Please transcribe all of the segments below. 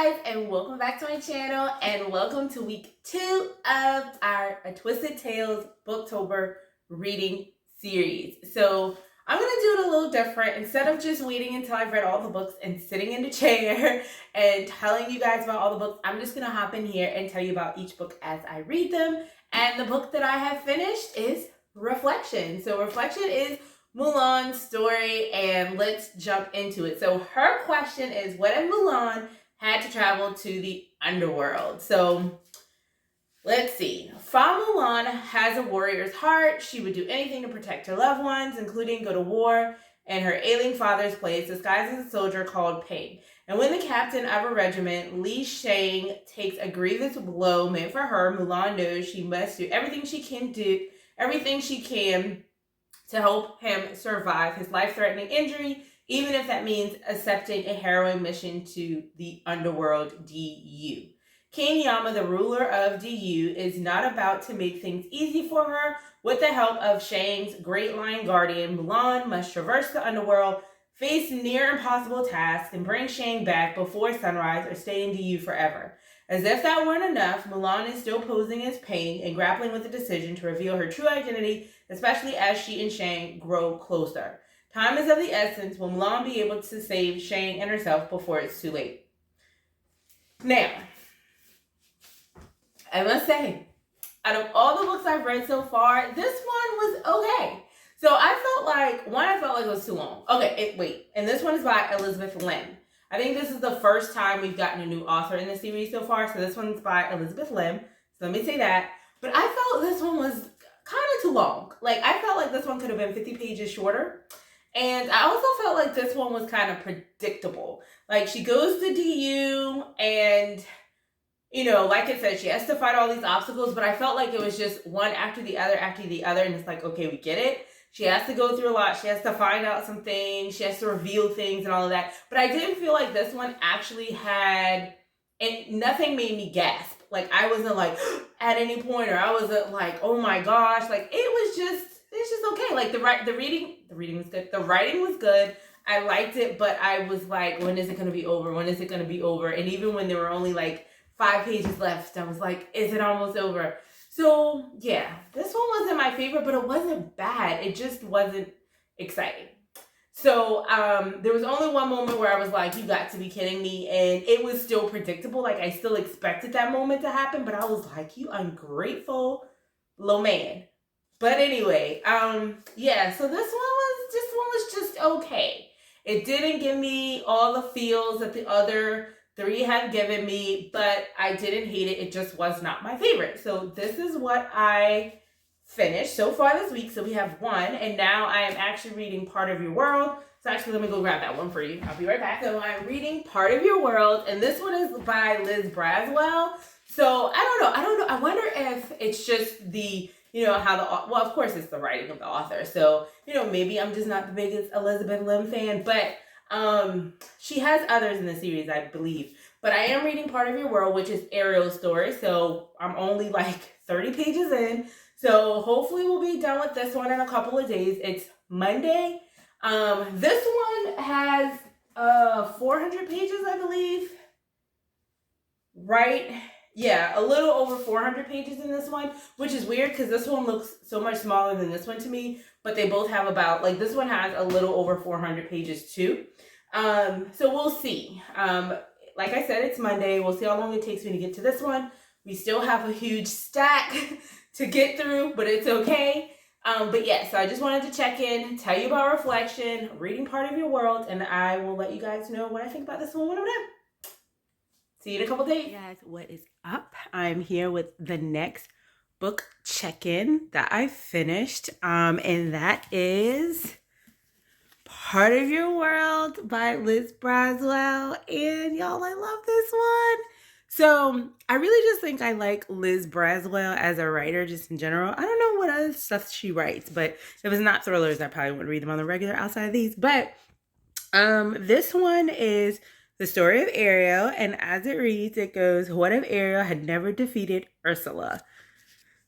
guys, and welcome back to my channel, and welcome to week 2 of our A Twisted Tales Booktober reading series. So I'm going to do it a little different. Instead of just waiting until I've read all the books and sitting in the chair and telling you guys about all the books, I'm just going to hop in here and tell you about each book as I read them. And the book that I have finished is Reflection. So Reflection is Mulan's story, and let's jump into it. So her question is, what if Mulan had to travel to the underworld? So let's see. Fa Mulan has a warrior's heart. She would do anything to protect her loved ones, including go to war in her ailing father's place, disguised as a soldier called Ping. And when the captain of a regiment, Li Shang, takes a grievous blow meant for her, Mulan knows she must do everything she can to help him survive his life-threatening injury, even if that means accepting a harrowing mission to the underworld DU. King Yama, the ruler of DU, is not about to make things easy for her. With the help of Shang's great lion guardian, Mulan must traverse the underworld, face near impossible tasks, and bring Shang back before sunrise or stay in DU forever. As if that weren't enough, Mulan is still posing as Ping and grappling with the decision to reveal her true identity, especially as she and Shang grow closer. Time is of the essence. Will Mulan be able to save Shang and herself before it's too late? Now, I must say, out of all the books I've read so far, this one was okay. So I felt like it was too long. Okay, and this one is by Elizabeth Lim. I think this is the first time we've gotten a new author in the series so far. So this one's by Elizabeth Lim. So let me say that. But I felt this one was kind of too long. I felt like this one could have been 50 pages shorter. And I also felt like this one was kind of predictable. She goes to DU and, like I said, she has to fight all these obstacles. But I felt like it was just one after the other. And it's like, okay, we get it. She has to go through a lot. She has to find out some things. She has to reveal things and all of that. But I didn't feel like this one actually had, and nothing made me gasp. I wasn't at any point, or I wasn't oh my gosh. It's just okay. The reading was good. The writing was good. I liked it, but I was like, when is it going to be over? When is it going to be over? And even when there were only 5 pages left, I was like, is it almost over? So yeah, this one wasn't my favorite, but it wasn't bad. It just wasn't exciting. So there was only one moment where I was like, you got to be kidding me. And it was still predictable. I still expected that moment to happen, but I was like, you ungrateful little man. But anyway, yeah, so this one was just okay. It didn't give me all the feels that the other 3 had given me, but I didn't hate it. It just was not my favorite. So this is what I finished so far this week. So we have 1, and now I am actually reading Part of Your World. So actually, let me go grab that one for you. I'll be right back. So I'm reading Part of Your World, and this one is by Liz Braswell. So I don't know. I wonder if it's just the, well, of course it's the writing of the author. So, maybe I'm just not the biggest Elizabeth Lim fan, but she has others in the series, I believe. But I am reading Part of Your World, which is Ariel's story. So I'm only 30 pages in. So hopefully we'll be done with this one in a couple of days. It's Monday. This one has 400 pages, I believe. Right? Yeah, a little over 400 pages in this one, which is weird because this one looks so much smaller than this one to me. But they both have about, this one has a little over 400 pages too. So we'll see. Like I said, it's Monday. We'll see how long it takes me to get to this one. We still have a huge stack to get through, but it's okay. But yeah, so I just wanted to check in, tell you about Reflection, reading Part of Your World, and I will let you guys know what I think about this one when I'm done. See you in a couple days. Hey guys, what is up? I'm here with the next book check-in that I finished, and that is Part of Your World by Liz Braswell. And y'all, I love this one. So I really just think I like Liz Braswell as a writer just in general. I don't know what other stuff she writes, but if it's not thrillers, I probably wouldn't read them on the regular outside of these. But this one is the story of Ariel, and as it reads, it goes, what if Ariel had never defeated Ursula?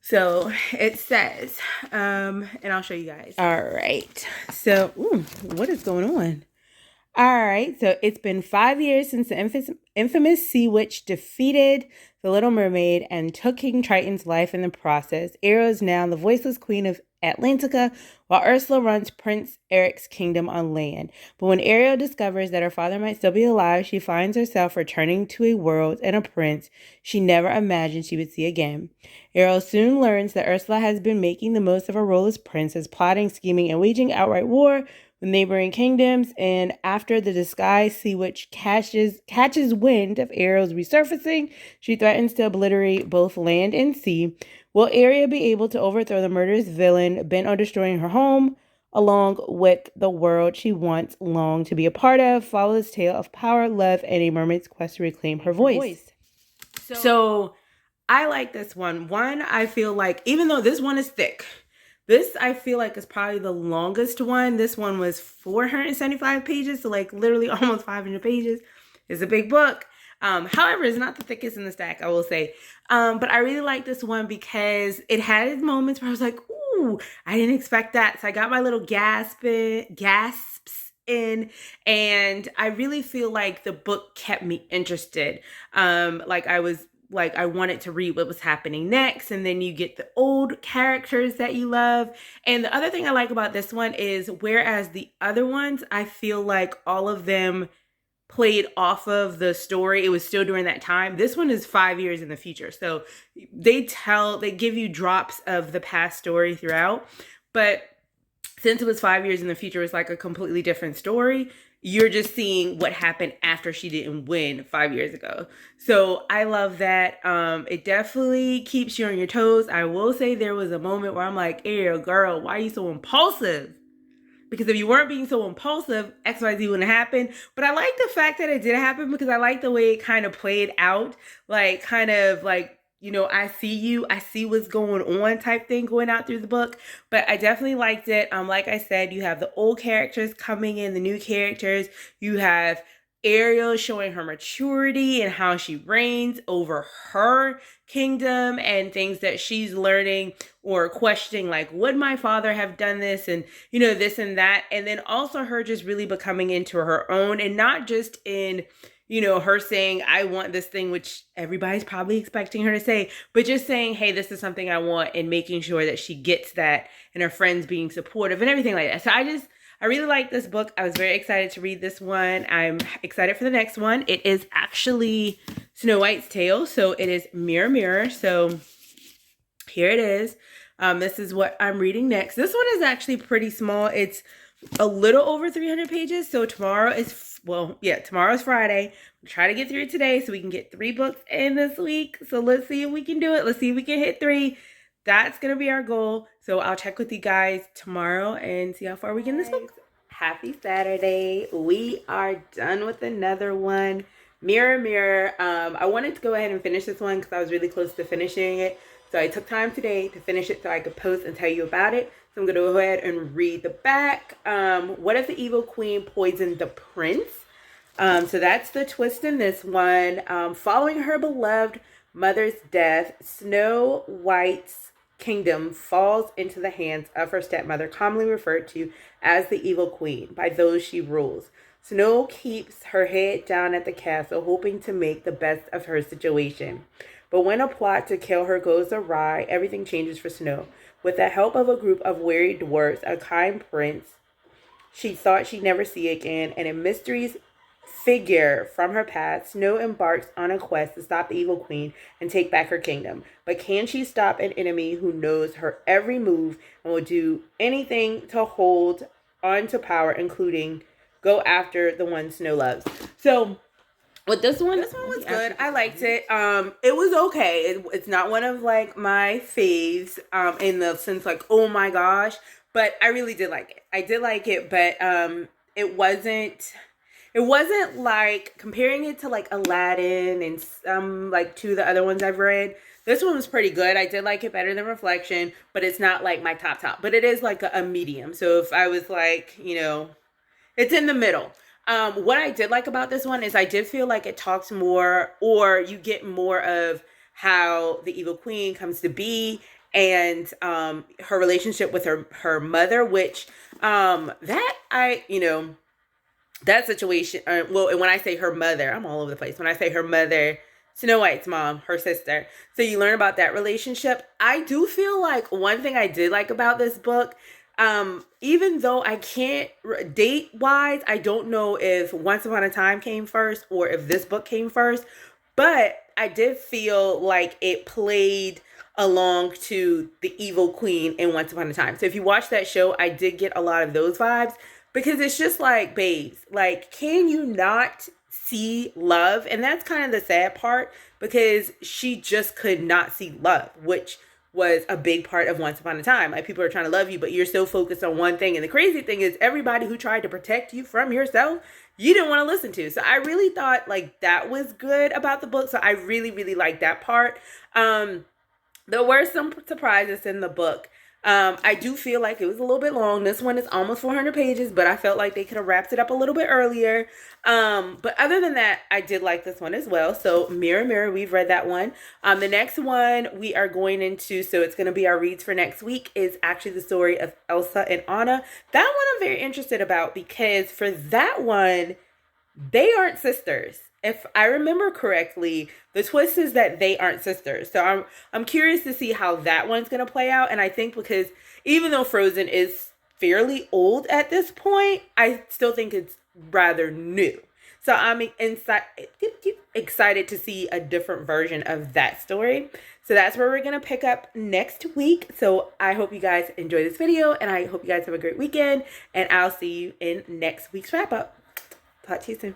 So it says, and I'll show you guys. All right. So, what is going on? All right, so it's been 5 years since the infamous sea witch defeated the Little Mermaid and took King Triton's life in the process. Ariel is now the voiceless queen of Atlantica, while Ursula runs Prince Eric's kingdom on land. But when Ariel discovers that her father might still be alive, she finds herself returning to a world and a prince she never imagined she would see again. Ariel soon learns that Ursula has been making the most of her role as princess, plotting, scheming, and waging outright war with neighboring kingdoms, and after the disguised sea witch catches wind of Ariel's resurfacing, she threatens to obliterate both land and sea. Will Ariel be able to overthrow the murderous villain bent on destroying her home, along with the world she once longed to be a part of? Follow this tale of power, love, and a mermaid's quest to reclaim her voice. So I like this one. One, I feel like, even though this one is thick, this, I feel like, is probably the longest one. This one was 475 pages, so like literally almost 500 pages. It's a big book. However, it's not the thickest in the stack, I will say. But I really like this one because it had moments where I was like, ooh, I didn't expect that. So I got my little gasps in, and I really feel like the book kept me interested. I wanted to read what was happening next, and then you get the old characters that you love. And the other thing I like about this one is, whereas the other ones, I feel like all of them played off of the story, it was still during that time. This one is 5 years in the future. So they give you drops of the past story throughout. But since it was 5 years in the future, it's like a completely different story. You're just seeing what happened after she didn't win 5 years ago. So I love that. It definitely keeps you on your toes. I will say there was a moment where I'm like, Ariel, girl, why are you so impulsive? Because if you weren't being so impulsive, XYZ wouldn't happen. But I like the fact that it did happen, because I like the way it kind of played out. Like, kind of like, you know, I see you, I see what's going on type thing going out through the book. But I definitely liked it. Like I said, you have the old characters coming in, the new characters. You have Ariel showing her maturity and how she reigns over her kingdom and things that she's learning or questioning, like, would my father have done this, and you know, this and that. And then also her just really becoming into her own, and not just in, you know, her saying, I want this thing, which everybody's probably expecting her to say, but just saying, hey, this is something I want, and making sure that she gets that, and her friends being supportive and everything like that. So I really like this book. I was very excited to read this one. I'm excited for the next one. It is actually Snow White's tale. So it is Mirror, Mirror. So here it is. This is what I'm reading next. This one is actually pretty small. It's a little over 300 pages. So tomorrow's Friday. I'll try to get through it today so we can get 3 books in this week. So let's see if we can do it. Let's see if we can hit 3. That's going to be our goal. So I'll check with you guys tomorrow and see how far we get in this book. Happy Saturday. We are done with another one. Mirror, Mirror. I wanted to go ahead and finish this one because I was really close to finishing it. So I took time today to finish it so I could post and tell you about it. So I'm going to go ahead and read the back. What if the evil queen poisoned the prince? So that's the twist in this one. Following her beloved mother's death, Snow White's kingdom falls into the hands of her stepmother, commonly referred to as the evil queen by those she rules. Snow keeps her head down at the castle, hoping to make the best of her situation. But when a plot to kill her goes awry, everything changes for Snow. With the help of a group of weary dwarfs, a kind prince she thought she'd never see again, and a mysterious figure from her past, Snow embarks on a quest to stop the evil queen and take back her kingdom. But can she stop an enemy who knows her every move and will do anything to hold on to power, including go after the one Snow loves? So with this one was good. I liked it. It was okay. It's not one of like my faves in the sense like, oh my gosh, but I really did like it. I did like it, but it wasn't like, comparing it to like Aladdin and some like 2 of the other ones I've read, this one was pretty good. I did like it better than Reflection, but it's not like my top. But it is like a medium. So if I was like, you know, it's in the middle. What I did like about this one is I did feel like it talks more, or you get more of how the evil queen comes to be, and her relationship with her mother, which that that situation, well, and when I say her mother, I'm all over the place. When I say her mother, Snow White's mom, her sister. So you learn about that relationship. I do feel like one thing I did like about this book, even though I can't, date wise, I don't know if Once Upon a Time came first or if this book came first, but I did feel like it played along to the evil queen in Once Upon a Time. So if you watch that show, I did get a lot of those vibes because it's just like, babes, like, can you not see love? And that's kind of the sad part because she just could not see love, which was a big part of Once Upon a Time. Like, people are trying to love you, but you're so focused on one thing. And the crazy thing is everybody who tried to protect you from yourself, you didn't want to listen to. So I really thought like that was good about the book. So I really, really liked that part. There were some surprises in the book. I do feel like it was a little bit long. This one is almost 400 pages, but I felt like they could have wrapped it up a little bit earlier. But other than that, I did like this one as well. So Mirror, Mirror, we've read that one. The next one we are going into, so it's going to be our reads for next week, is actually the story of Elsa and Anna. That one I'm very interested about because for that one, they aren't sisters. If I remember correctly, the twist is that they aren't sisters. So I'm curious to see how that one's going to play out. And I think because even though Frozen is fairly old at this point, I still think it's rather new. So I'm excited to see a different version of that story. So that's where we're going to pick up next week. So I hope you guys enjoy this video and I hope you guys have a great weekend. And I'll see you in next week's wrap up. Talk to you soon.